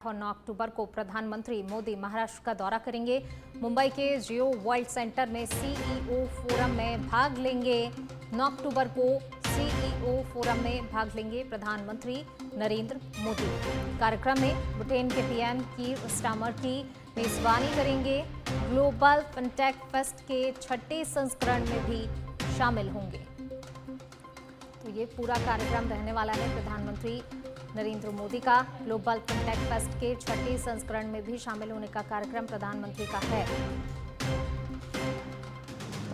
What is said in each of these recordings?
और 9 अक्टूबर को प्रधानमंत्री मोदी महाराष्ट्र का दौरा करेंगे। मुंबई के जियो वर्ल्ड सेंटर में सीईओ फोरम में भाग लेंगे। 9 अक्टूबर को सीईओ फोरम में भाग लेंगे प्रधानमंत्री नरेंद्र मोदी। कार्यक्रम में ब्रिटेन के पीएम कीर स्टारमर की मेजबानी करेंगे। ग्लोबल फिनटेक फेस्ट के 6ठे संस्करण में भी शामिल होंगे। तो ये पूरा कार्यक्रम रहने वाला है प्रधानमंत्री नरेंद्र मोदी का। ग्लोबल फिनटेक फेस्ट के 6ठे संस्करण में भी शामिल होने का कार्यक्रम प्रधानमंत्री का है।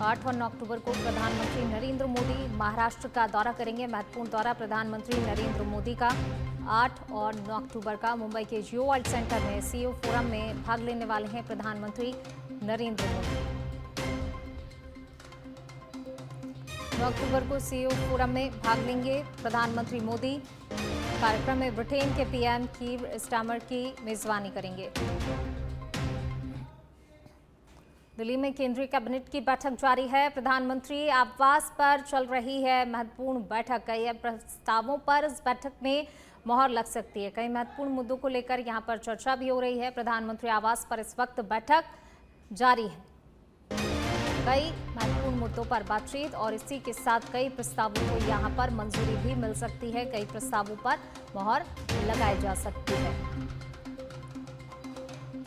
8 और 9 अक्टूबर को प्रधानमंत्री नरेंद्र मोदी महाराष्ट्र का दौरा करेंगे। महत्वपूर्ण दौरा प्रधानमंत्री नरेंद्र मोदी का 8 और 9 अक्टूबर का मुंबई के जियो वर्ल्ड सेंटर में सीईओ फोरम में भाग लेने वाले हैं प्रधानमंत्री नरेंद्र मोदी। 9 अक्टूबर को सीईओ फोरम में भाग लेंगे प्रधानमंत्री मोदी। कार्यक्रम में ब्रिटेन के पीएम कीर स्टारमर की मेजबानी करेंगे। दिल्ली में केंद्रीय कैबिनेट की बैठक जारी है। प्रधानमंत्री आवास पर चल रही है महत्वपूर्ण बैठक। कई प्रस्तावों पर इस बैठक में मोहर लग सकती है। कई महत्वपूर्ण मुद्दों को लेकर यहां पर चर्चा भी हो रही है। प्रधानमंत्री आवास पर इस वक्त बैठक जारी है। कई महत्वपूर्ण मुद्दों पर बातचीत और इसी के साथ कई प्रस्तावों को यहां पर मंजूरी भी मिल सकती है। कई प्रस्तावों पर मोहर लगाई जा सकती है।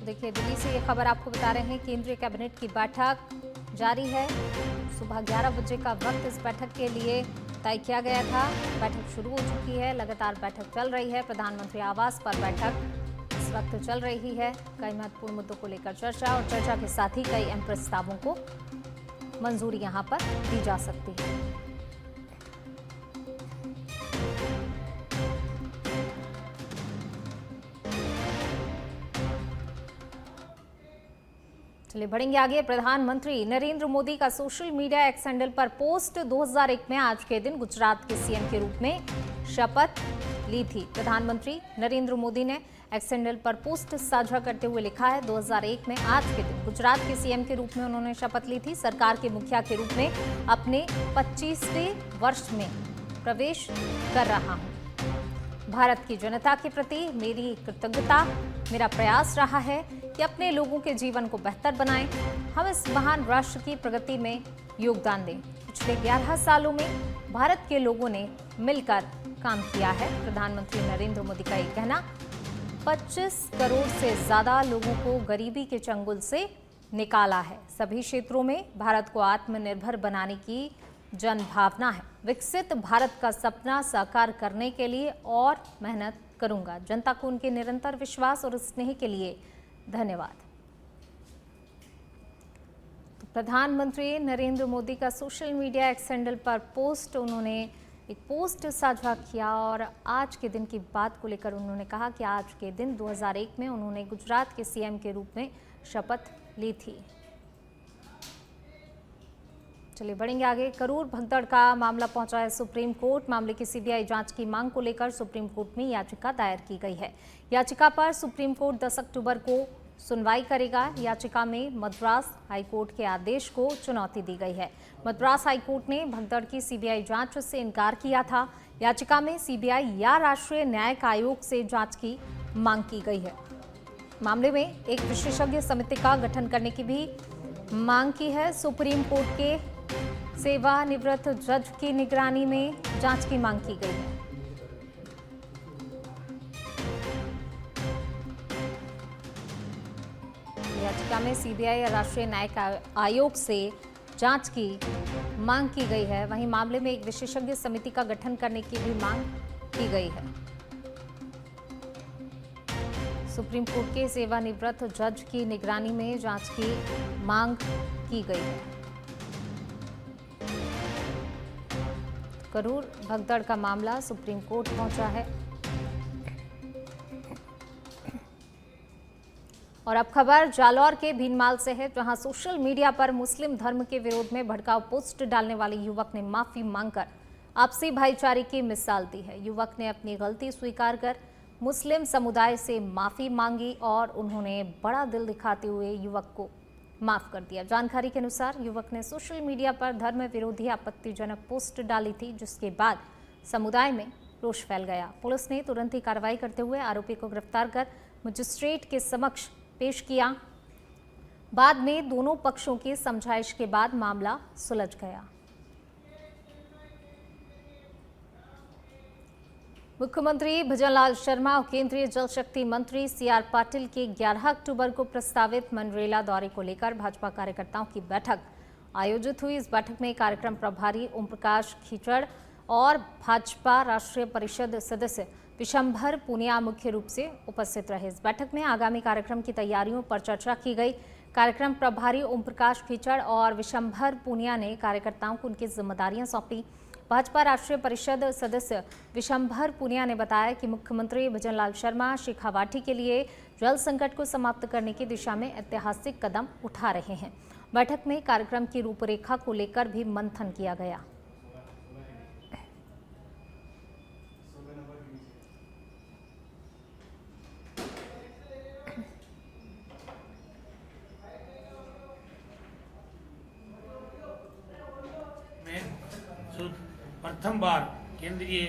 देखिए, दिल्ली से ये खबर आपको बता रहे हैं। केंद्रीय कैबिनेट की बैठक जारी है। सुबह 11 बजे का वक्त इस बैठक के लिए तय किया गया था। बैठक शुरू हो चुकी है। लगातार बैठक चल रही है। प्रधानमंत्री आवास पर बैठक इस वक्त चल रही है। कई महत्वपूर्ण मुद्दों को लेकर चर्चा और चर्चा के साथ ही कई अहम प्रस्तावों को मंजूरी यहां पर दी जा सकती है। चलिए बढ़ेंगे आगे। प्रधानमंत्री नरेंद्र मोदी का सोशल मीडिया एक्स हैंडल पर पोस्ट 2001 में आज के दिन गुजरात के सीएम के रूप में शपथ ली थी। प्रधानमंत्री नरेंद्र मोदी ने एक्स हैंडल पर पोस्ट साझा करते हुए लिखा है, 2001 में आज के दिन गुजरात के सीएम के रूप में उन्होंने शपथ ली थी। सरकार के मुखिया के रूप में अपने 25वें वर्ष में प्रवेश कर रहा हूं। भारत की जनता के प्रति मेरी कृतज्ञता, मेरा प्रयास रहा है कि अपने लोगों के जीवन को बेहतर बनाएं। हम इस महान राष्ट्र की प्रगति में योगदान दें। पिछले 11 सालों में भारत के लोगों ने मिलकर काम किया है। प्रधानमंत्री नरेंद्र मोदी का ये कहना 25 करोड़ से ज्यादा लोगों को गरीबी के चंगुल से निकाला है। सभी क्षेत्रों में भारत को आत्मनिर्भर बनाने की जन भावना है। विकसित भारत का सपना साकार करने के लिए और मेहनत करूंगा। जनता को उनके निरंतर विश्वास और स्नेह के लिए धन्यवाद। तो प्रधानमंत्री नरेंद्र मोदी का सोशल मीडिया एक्स हैंडल पर पोस्ट, उन्होंने एक पोस्ट साझा किया और आज के दिन की बात को लेकर उन्होंने कहा कि आज के दिन 2001 में उन्होंने गुजरात के सीएम के रूप में शपथ ली थी। चलिए बढ़ेंगे आगे। करूर भगदड़ का मामला पहुंचा है सुप्रीम कोर्ट। मामले की सीबीआई जांच की मांग को लेकर सुप्रीम कोर्ट में याचिका दायर की गई है। याचिका पर सुप्रीम कोर्ट 10 अक्टूबर को सुनवाई करेगा। याचिका में मद्रास हाईकोर्ट के आदेश को चुनौती दी गई है। मद्रास हाईकोर्ट ने भगदड़ की सीबीआई जांच से इनकार किया था। याचिका में सीबीआई या राष्ट्रीय न्यायिक आयोग से जांच की मांग की गई है। मामले में एक विशेषज्ञ समिति का गठन करने की भी मांग की है। सुप्रीम कोर्ट के सेवानिवृत्त जज की निगरानी में जांच की मांग की गई है। याचिका में सीबीआई या राष्ट्रीय न्यायिक आयोग से जांच की मांग की गई है। वहीं मामले में एक विशेषज्ञ समिति का गठन करने की भी मांग की गई है। सुप्रीम कोर्ट के सेवानिवृत्त जज की निगरानी में जांच की मांग की गई है। करूर भगदड़ का मामला सुप्रीम कोर्ट पहुंचा है। और अब खबर जालौर के भीनमाल से है, जहां सोशल मीडिया पर मुस्लिम धर्म के विरोध में भड़काऊ पोस्ट डालने वाले युवक ने माफी मांगकर आपसी भाईचारे की मिसाल दी है। युवक ने अपनी गलती स्वीकार कर मुस्लिम समुदाय से माफी मांगी और उन्होंने बड़ा दिल दिखाते हुए युवक को माफ कर दिया। जानकारी के अनुसार युवक ने सोशल मीडिया पर धर्म विरोधी आपत्तिजनक पोस्ट डाली थी, जिसके बाद समुदाय में रोष फैल गया। पुलिस ने तुरंत ही कार्रवाई करते हुए आरोपी को गिरफ्तार कर मजिस्ट्रेट के समक्ष पेश किया। बाद में दोनों पक्षों की समझाइश के बाद मामला सुलझ गया। मुख्यमंत्री भजनलाल शर्मा और केंद्रीय जल शक्ति मंत्री सीआर पाटिल के 11 अक्टूबर को प्रस्तावित मनरेगा दौरे को लेकर भाजपा कार्यकर्ताओं की बैठक आयोजित हुई। इस बैठक में कार्यक्रम प्रभारी ओम प्रकाश खीचड़ और भाजपा राष्ट्रीय परिषद सदस्य विशंभर पुनिया मुख्य रूप से उपस्थित रहे। इस बैठक में आगामी कार्यक्रम की तैयारियों पर चर्चा की गई। कार्यक्रम प्रभारी ओम प्रकाश खीचड़ और विशंभर पुनिया ने कार्यकर्ताओं को उनकी जिम्मेदारियां सौंपी। भाजपा राष्ट्रीय परिषद सदस्य विशंभर पुनिया ने बताया कि मुख्यमंत्री भजनलाल शर्मा शेखावाटी के लिए जल संकट को समाप्त करने की दिशा में ऐतिहासिक कदम उठा रहे हैं। बैठक में कार्यक्रम की रूपरेखा को लेकर भी मंथन किया गया। प्रथम बार केंद्रीय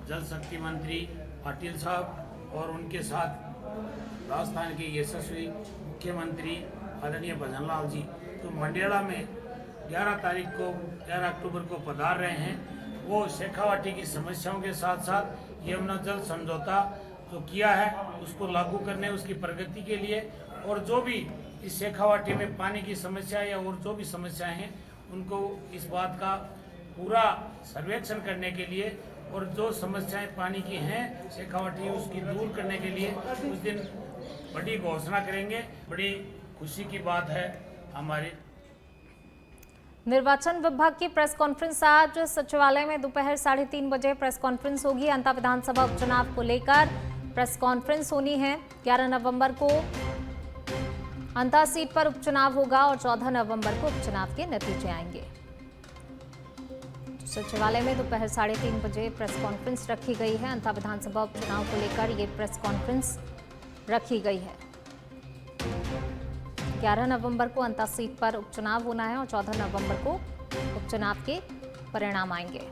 जल शक्ति मंत्री पाटिल साहब और उनके साथ राजस्थान के यशस्वी मुख्यमंत्री आदरणीय भजनलाल जी तो मंडेला में 11 अक्टूबर को पधार रहे हैं। वो शेखावाटी की समस्याओं के साथ साथ यमुना जल समझौता जो किया है उसको लागू करने, उसकी प्रगति के लिए और जो भी इस शेखावाटी में पानी की समस्या या और जो भी समस्याएं हैं उनको इस बात का पूरा सर्वेक्षण करने के लिए और जो समस्याएं पानी की हैं शेखावाटी उसकी दूर करने के लिए उस दिन बड़ी घोषणा करेंगे। बड़ी खुशी की बात है हमारे। निर्वाचन विभाग की प्रेस कॉन्फ्रेंस आज सचिवालय में दोपहर 3:30 बजे प्रेस कॉन्फ्रेंस होगी। अंता विधानसभा उपचुनाव को लेकर प्रेस कॉन्फ्रेंस होनी है। 11 नवंबर को अंता सीट पर उपचुनाव होगा और 14 नवंबर को उपचुनाव के नतीजे आएंगे। सचिवालय में दोपहर 3:30 बजे प्रेस कॉन्फ्रेंस रखी गई है। अंता विधानसभा उपचुनाव को लेकर ये प्रेस कॉन्फ्रेंस रखी गई है। 11 नवंबर को अंता सीट पर उपचुनाव होना है और 14 नवंबर को उपचुनाव के परिणाम आएंगे।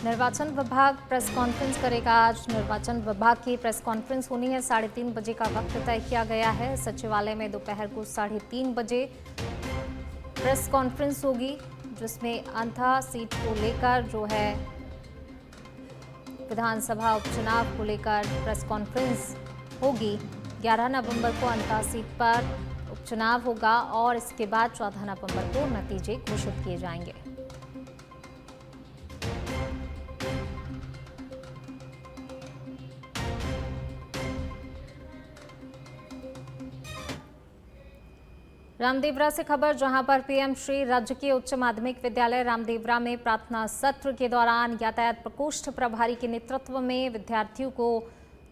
निर्वाचन विभाग प्रेस कॉन्फ्रेंस करेगा। आज निर्वाचन विभाग की प्रेस कॉन्फ्रेंस होनी है। 3:30 बजे का वक्त तय किया गया है। सचिवालय में दोपहर को 3:30 बजे प्रेस कॉन्फ्रेंस होगी जिसमें अंता सीट को लेकर जो है विधानसभा उपचुनाव को लेकर प्रेस कॉन्फ्रेंस होगी। 11 नवंबर को अंता सीट पर उपचुनाव होगा और इसके बाद 14 नवंबर को नतीजे घोषित किए जाएंगे। रामदेवरा से खबर, जहां पर पीएम श्री राजकीय उच्च माध्यमिक विद्यालय रामदेवरा में प्रार्थना सत्र के दौरान यातायात प्रकोष्ठ प्रभारी के नेतृत्व में विद्यार्थियों को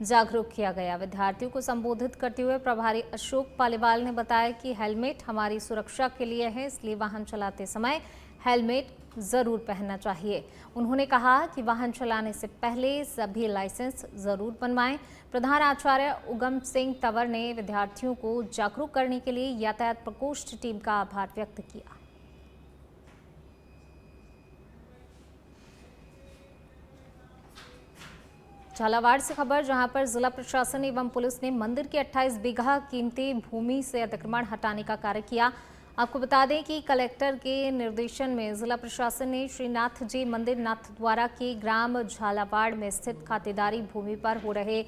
जागरूक किया गया। विद्यार्थियों को संबोधित करते हुए प्रभारी अशोक पालीवाल ने बताया कि हेलमेट हमारी सुरक्षा के लिए है, इसलिए वाहन चलाते समय हेलमेट जरूर पहनना चाहिए। उन्होंने कहा कि वाहन चलाने से पहले सभी लाइसेंस जरूर बनवाएं। प्रधान आचार्य उगम सिंह तंवर ने विद्यार्थियों को जागरूक करने के लिए यातायात प्रकोष्ठ टीम का आभार व्यक्त किया। झालावाड़ से खबर, जहां पर जिला प्रशासन एवं पुलिस ने मंदिर के 28 बीघा कीमती भूमि से अतिक्रमण हटाने का कार्य किया। आपको बता दें कि कलेक्टर के निर्देशन में जिला प्रशासन ने श्रीनाथ जी मंदिर नाथद्वारा के ग्राम झालावाड़ में स्थित खातेदारी भूमि पर हो रहे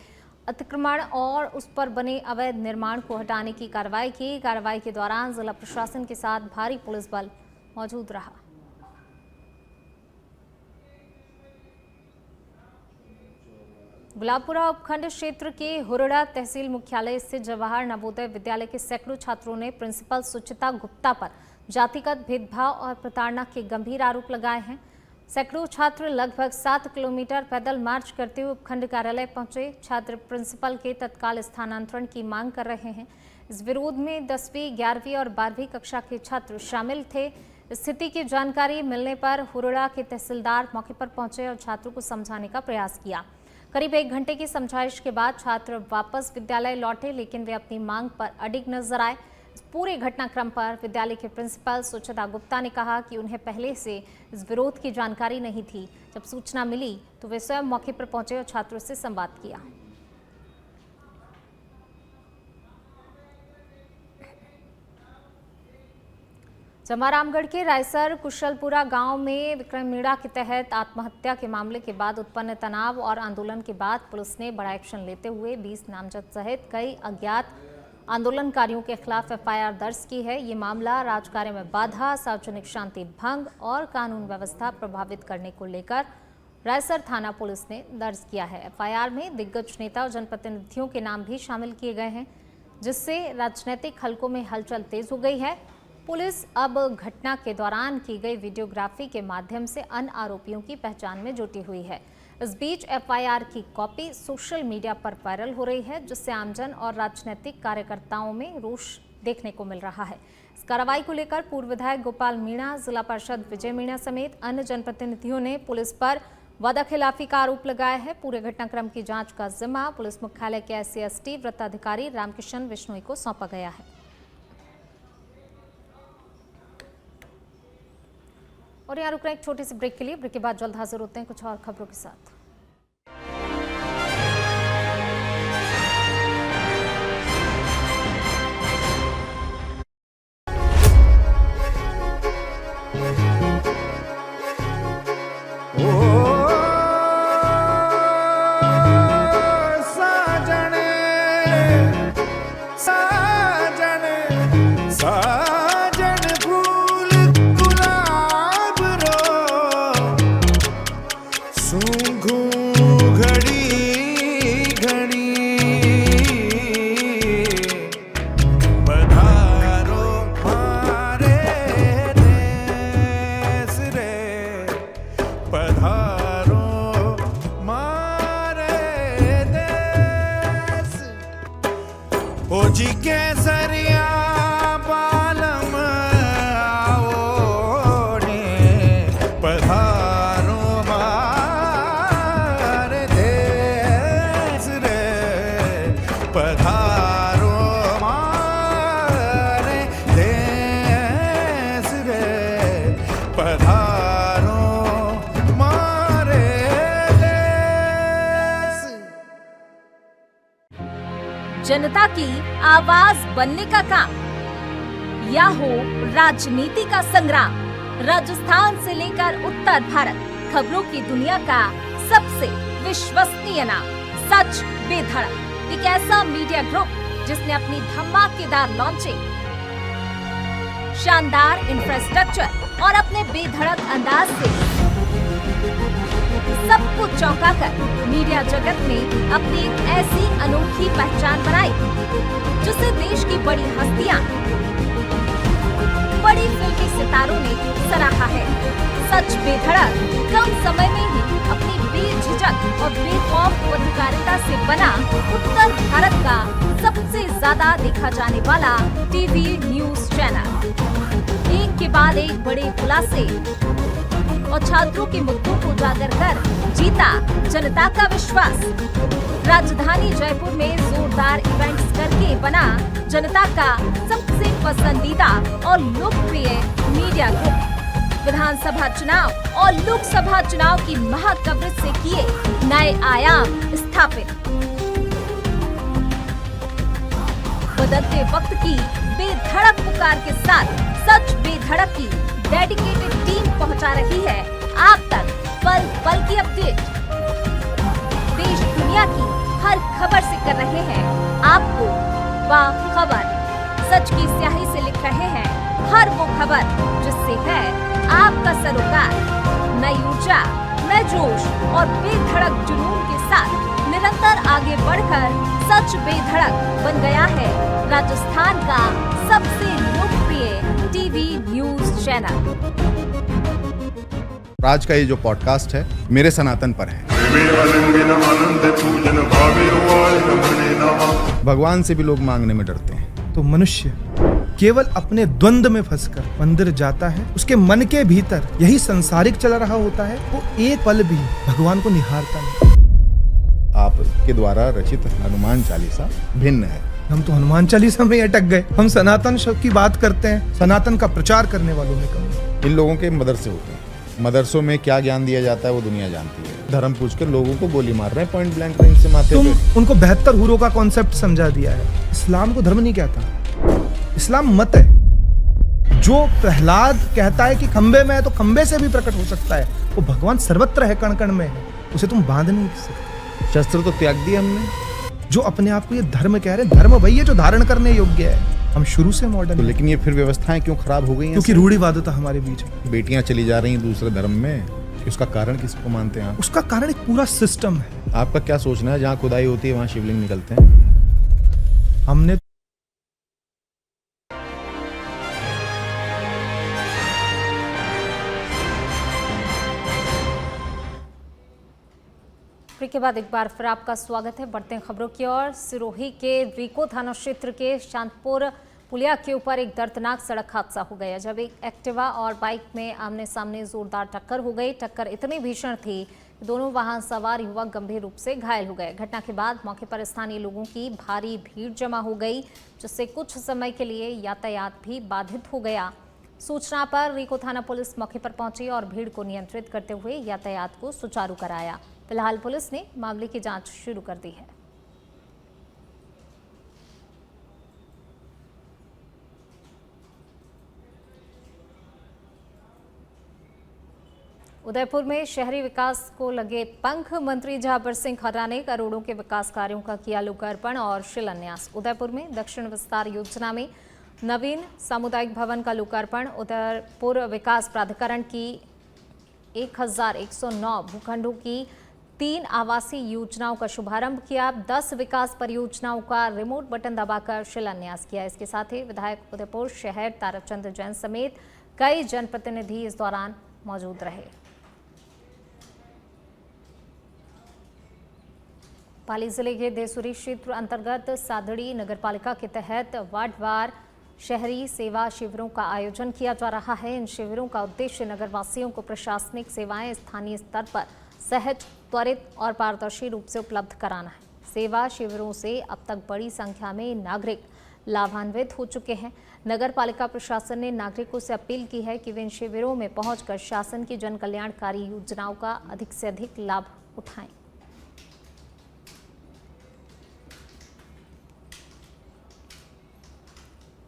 अतिक्रमण और उस पर बने अवैध निर्माण को हटाने की कार्रवाई की। कार्रवाई के दौरान जिला प्रशासन के साथ भारी पुलिस बल मौजूद रहा। गुलाबपुरा उपखंड क्षेत्र के हुरड़ा तहसील मुख्यालय स्थित जवाहर नवोदय विद्यालय के सैकड़ों छात्रों ने प्रिंसिपल सुचिता गुप्ता पर जातिगत भेदभाव और प्रताड़ना के गंभीर आरोप लगाए हैं। सैकड़ों छात्र लगभग 7 किलोमीटर पैदल मार्च करते हुए उपखंड कार्यालय पहुंचे। छात्र प्रिंसिपल के तत्काल स्थानांतरण की मांग कर रहे हैं। इस विरोध में 10वीं, 11वीं और 12वीं कक्षा के छात्र शामिल थे। स्थिति की जानकारी मिलने पर हुरड़ा के तहसीलदार मौके पर पहुंचे और छात्रों को समझाने का प्रयास किया। करीब 1 घंटे की समझाइश के बाद छात्र वापस विद्यालय लौटे, लेकिन वे अपनी मांग पर अडिग नजर आए। इस पूरे घटनाक्रम पर विद्यालय के प्रिंसिपल सुचिता गुप्ता ने कहा कि उन्हें पहले से इस विरोध की जानकारी नहीं थी। जब सूचना मिली तो वे स्वयं मौके पर पहुंचे और छात्रों से संवाद किया। जमारामगढ़ के रायसर कुशलपुरा गांव में विक्रम मीणा के तहत आत्महत्या के मामले के बाद उत्पन्न तनाव और आंदोलन के बाद पुलिस ने बड़ा एक्शन लेते हुए 20 नामजद सहित कई अज्ञात आंदोलनकारियों के खिलाफ एफआईआर दर्ज की है। ये मामला राजकार्य में बाधा, सार्वजनिक शांति भंग और कानून व्यवस्था प्रभावित करने को लेकर रायसर थाना पुलिस ने दर्ज किया है। एफआईआर में दिग्गज नेता और जनप्रतिनिधियों के नाम भी शामिल किए गए हैं, जिससे राजनीतिक हलकों में हलचल तेज हो गई है। पुलिस अब घटना के दौरान की गई वीडियोग्राफी के माध्यम से अन्य आरोपियों की पहचान में जुटी हुई है। इस बीच एफआईआर की कॉपी सोशल मीडिया पर वायरल हो रही है, जिससे आमजन और राजनीतिक कार्यकर्ताओं में रोष देखने को मिल रहा है। इस कार्रवाई को लेकर पूर्व विधायक गोपाल मीणा, जिला पार्षद विजय मीणा समेत अन्य जनप्रतिनिधियों ने पुलिस पर वादाखिलाफी का आरोप लगाया है। पूरे घटनाक्रम की जांच का जिम्मा पुलिस मुख्यालय के SC/ST वृत्ताधिकारी रामकिशन बिश्नोई को सौंपा गया है। और यहाँ रुक रहे एक छोटी सी ब्रेक के लिए। ब्रेक के बाद जल्द हाजिर होते हैं कुछ और खबरों के साथ। जी केसरिया बालम आओने पधारो मारे देश रे, पधारो मारे देश रे, पधारो मारे देश। जनता की आवाज बनने का काम या हो राजनीति का संग्राम, राजस्थान से लेकर उत्तर भारत, खबरों की दुनिया का सबसे विश्वसनीय नाम सच बेधड़क। एक ऐसा मीडिया ग्रुप जिसने अपनी धमाकेदार लॉन्चिंग, शानदार इंफ्रास्ट्रक्चर और अपने बेधड़क अंदाज से सबको चौंकाकर मीडिया जगत में अपनी एक ऐसी अनोखी पहचान बनाई जिसे देश की बड़ी हस्तियां, बड़ी फिल्मी सितारों ने सराहा है। सच बेधड़क कम समय में ही अपनी बेझिझक और बेखौफ पत्रकारिता से बना उत्तर भारत का सबसे ज्यादा देखा जाने वाला टीवी न्यूज चैनल। एक के बाद एक बड़े खुलासे और छात्रों के मुद्दों को उजागर कर जीता जनता का विश्वास। राजधानी जयपुर में जोरदार इवेंट्स करके बना जनता का सबसे पसंदीदा और लोकप्रिय मीडिया ग्रुप। विधानसभा चुनाव और लोकसभा चुनाव की महा कवरेज से किए नए आयाम स्थापित। बदलते वक्त की बेधड़क पुकार के साथ सच बेधड़क की डेडिकेटेड टीम पहुंचा रही है आप तक पल पल की अपडेट। देश दुनिया की हर खबर से कर रहे हैं आपको बाखबर। सच की स्याही से लिख रहे हैं हर वो खबर जिससे है आपका सरोकार। नई ऊर्जा, नए जोश और बेधड़क जुनून के साथ निरंतर आगे बढ़कर सच बेधड़क बन गया है राजस्थान का सबसे लोकप्रिय टीवी न्यूज चैनल। आज का ये जो पॉडकास्ट है मेरे सनातन पर है। भगवान से भी लोग मांगने में डरते हैं। तो मनुष्य केवल अपने द्वंद में फंसकर मंदिर जाता है, उसके मन के भीतर यही संसारिक चल रहा होता है, वो एक पल भी भगवान को निहारता नहीं। आपके द्वारा रचित हनुमान चालीसा भिन्न है। हम तो हनुमान चालीसा में अटक गए। हम सनातन शब्द की बात करते हैं, सनातन का प्रचार करने वालों में कम। इन लोगों के मदरसे होते हैं, मदरसों में क्या ज्ञान दिया जाता है वो दुनिया जानती है। धर्म पूछ के लोगों को गोली मार रहे हैं पॉइंट ब्लैंक रेंज से माथे तुम पे। उनको 72 हुरों का कॉन्सेप्ट समझा दिया है। इस्लाम को धर्म नहीं कहता, इस्लाम मत है। जो प्रहलाद कहता है कि खंबे में है तो खंबे से भी प्रकट हो सकता है, वो भगवान सर्वत्र है, कण कण में है, उसे तुम बांध नहीं सकते। शस्त्र तो त्याग दिए हमने। जो अपने आप को ये धर्म कह रहे हैं, धर्म वही है जो धारण करने योग्य है। हम शुरू से मॉडर्न तो लेकिन ये फिर व्यवस्थाएं क्यों खराब हो गई हैं? क्योंकि रूढ़िवादिता हमारे बीच है। बेटियां चली जा रही हैं दूसरे धर्म में, उसका कारण किसको मानते हैं आप? उसका कारण एक पूरा सिस्टम है। आपका क्या सोचना है? जहाँ खुदाई होती है वहाँ शिवलिंग निकलते हैं। हमने ब्रेक के बाद एक बार फिर आपका स्वागत है। बढ़ते हैं खबरों की ओर। सिरोही के रीको थाना क्षेत्र के शांतपुर पुलिया के ऊपर एक दर्दनाक सड़क हादसा हो गया, जब एक एक्टिवा और बाइक में आमने सामने जोरदार टक्कर हो गई। टक्कर इतनी भीषण थी कि दोनों वाहन सवार युवक गंभीर रूप से घायल हो गए। घटना के बाद मौके पर स्थानीय लोगों की भारी भीड़ जमा हो गई, जिससे कुछ समय के लिए यातायात भी बाधित हो गया। सूचना पर रीको थाना पुलिस मौके पर पहुंची और भीड़ को नियंत्रित करते हुए यातायात को सुचारू कराया। फिलहाल पुलिस ने मामले की जांच शुरू कर दी है। उदयपुर में शहरी विकास को लगे पंख। मंत्री झाबर सिंह खर्रा ने करोड़ों के विकास कार्यों का किया लोकार्पण और शिलान्यास। उदयपुर में दक्षिण विस्तार योजना में नवीन सामुदायिक भवन का लोकार्पण। उदयपुर विकास प्राधिकरण की 1109 भूखंडों की 3 आवासीय योजनाओं का शुभारंभ किया। 10 विकास परियोजनाओं का रिमोट बटन दबाकर शिलान्यास किया। इसके साथ ही विधायक उदयपुर शहर ताराचंद जैन समेत कई जनप्रतिनिधि इस दौरान मौजूद रहे। पाली जिले के देसुरी क्षेत्र अंतर्गत सादड़ी नगरपालिका के तहत वार्डवार शहरी सेवा शिविरों का आयोजन किया जा रहा है। इन शिविरों का उद्देश्य नगरवासियों को प्रशासनिक सेवाएं स्थानीय स्तर पर सहज, त्वरित और पारदर्शी रूप से उपलब्ध कराना है। सेवा शिविरों से अब तक बड़ी संख्या में नागरिक लाभान्वित हो चुके हैं। नगर पालिका प्रशासन ने नागरिकों से अपील की है कि वे इन शिविरों में पहुंचकर शासन की जन कल्याणकारी योजनाओं का अधिक से अधिक लाभ उठाएं।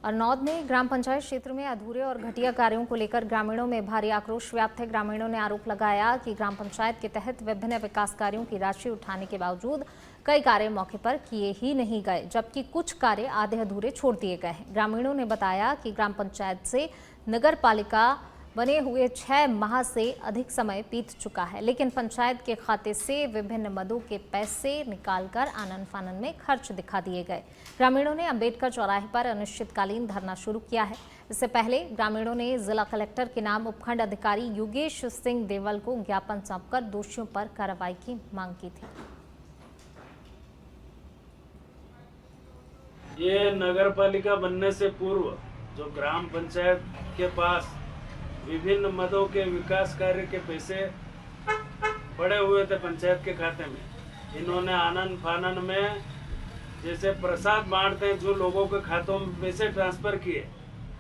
अरनौद में ग्राम पंचायत क्षेत्र में अधूरे और घटिया कार्यों को लेकर ग्रामीणों में भारी आक्रोश व्याप्त है। ग्रामीणों ने आरोप लगाया कि ग्राम पंचायत के तहत विभिन्न विकास कार्यों की राशि उठाने के बावजूद कई कार्य मौके पर किए ही नहीं गए, जबकि कुछ कार्य आधे अधूरे छोड़ दिए गए हैं। ग्रामीणों ने बताया कि ग्राम पंचायत से नगर पालिका बने हुए 6 माह से अधिक समय बीत चुका है, लेकिन पंचायत के खाते से विभिन्न मदों के पैसे निकालकर आनन फानन में खर्च दिखा दिए गए। ग्रामीणों ने अंबेडकर चौराहे पर अनिश्चितकालीन धरना शुरू किया है। इससे पहले ग्रामीणों ने जिला कलेक्टर के नाम उपखंड अधिकारी योगेश सिंह देवल को ज्ञापन सौंपकर दोषियों पर कार्रवाई की मांग की थी। ये नगर पालिका बनने से पूर्व जो ग्राम पंचायत के पास विभिन्न मदों के विकास कार्य के पैसे पड़े हुए थे पंचायत के खाते में, इन्होंने आनन फानन में जैसे प्रसाद बांटते हैं जो लोगों के खातों में पैसे ट्रांसफर किए,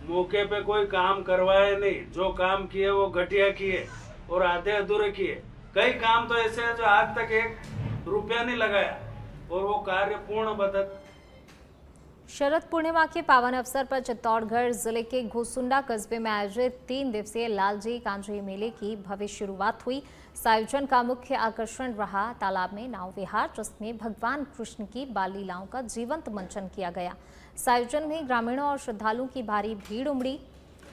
मौके पे कोई काम करवाए नहीं। जो काम किए वो घटिया किए और आधे अधूरे किए। कई काम तो ऐसे हैं जो आज तक 1 रुपया नहीं लगाया और वो कार्य पूर्ण बदत। शरद पूर्णिमा के पावन अवसर पर चित्तौड़गढ़ जिले के घोसुंडा कस्बे में आयोजित 3 दिवसीय लालजी कांजी मेले की भव्य शुरुआत हुई। इस आयोजन का मुख्य आकर्षण रहा तालाब में नाव विहार, जिसमें भगवान कृष्ण की बाल लीलाओं का जीवंत मंचन किया गया। इस आयोजन में ग्रामीणों और श्रद्धालुओं की भारी भीड़ उमड़ी।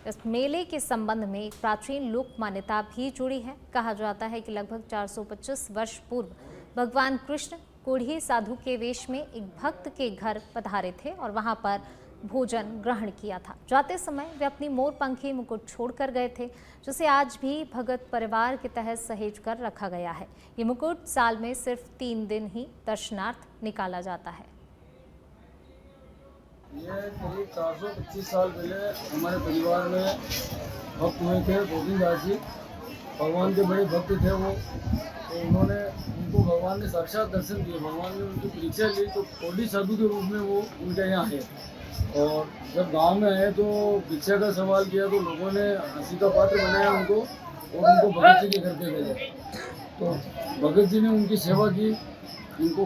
इस मेले के संबंध में एक प्राचीन लोक मान्यता भी जुड़ी है। कहा जाता है कि लगभग 425 वर्ष पूर्व भगवान कृष्ण कोढ़ी साधु के वेश में एक भक्त के घर पधारे थे और वहां पर भोजन ग्रहण किया था। जाते समय वे अपनी मोरपंखी मुकुट छोड़कर गए थे, जिसे आज भी भगत परिवार के तहत सहेज कर रखा गया है। ये मुकुट साल में सिर्फ 3 दिन ही दर्शनार्थ निकाला जाता है। ये करीब 425 साल पहले हमारे परिवार में भक्त हुए थे गोविंद दास जी। भगवान के बड़े भक्त थे वो, तो उन्होंने उनको भगवान ने साक्षात दर्शन दिए। भगवान ने उनकी परीक्षा ली तो कोडी साधु के रूप में वो उनके यहाँ आए। और जब गांव में आए तो भिक्षा का सवाल किया तो लोगों ने हंसी का पात्र बनाया उनको और उनको भगत जी के घर पे भेजा। तो भगत जी ने उनकी सेवा की, उनको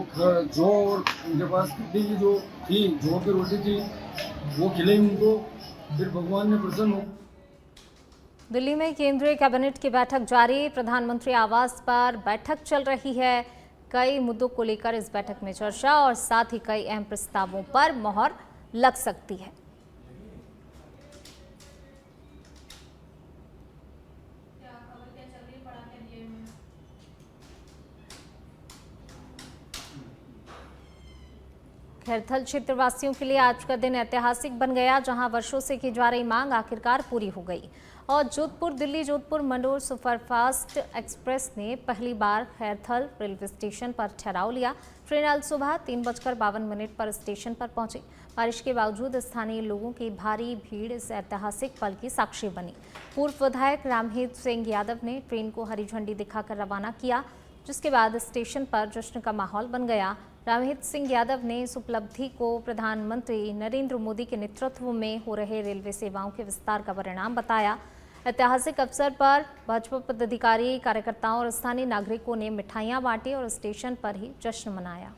जो और उनके पास खेती की जो थी, जो की रोटी थी वो खिलाई उनको। फिर भगवान ने प्रसन्न हो। दिल्ली में केंद्रीय कैबिनेट की बैठक जारी। प्रधानमंत्री आवास पर बैठक चल रही है। कई मुद्दों को लेकर इस बैठक में चर्चा और साथ ही कई अहम प्रस्तावों पर मोहर लग सकती है। खैरथल क्षेत्रवासियों के लिए आज का दिन ऐतिहासिक बन गया, जहां वर्षों से की जा रही मांग आखिरकार पूरी हो गई और जोधपुर दिल्ली जोधपुर मंडोर सुपरफास्ट एक्सप्रेस ने पहली बार खैरथल रेलवे स्टेशन पर ठहराव लिया। ट्रेन आज सुबह 3:52 पर स्टेशन पर पहुंची। बारिश के बावजूद स्थानीय लोगों की भारी भीड़ इस ऐतिहासिक पल की साक्षी बनी। पूर्व विधायक रामहित सिंह यादव ने ट्रेन को हरी झंडी दिखाकर रवाना किया, जिसके बाद स्टेशन पर जश्न का माहौल बन गया। रामहित सिंह यादव ने इस उपलब्धि को प्रधानमंत्री नरेंद्र मोदी के नेतृत्व में हो रहे रेलवे सेवाओं के विस्तार का परिणाम बताया। ऐतिहासिक अवसर पर भाजपा पदाधिकारी, कार्यकर्ताओं और स्थानीय नागरिकों ने मिठाइयां बांटी और स्टेशन पर ही जश्न मनाया।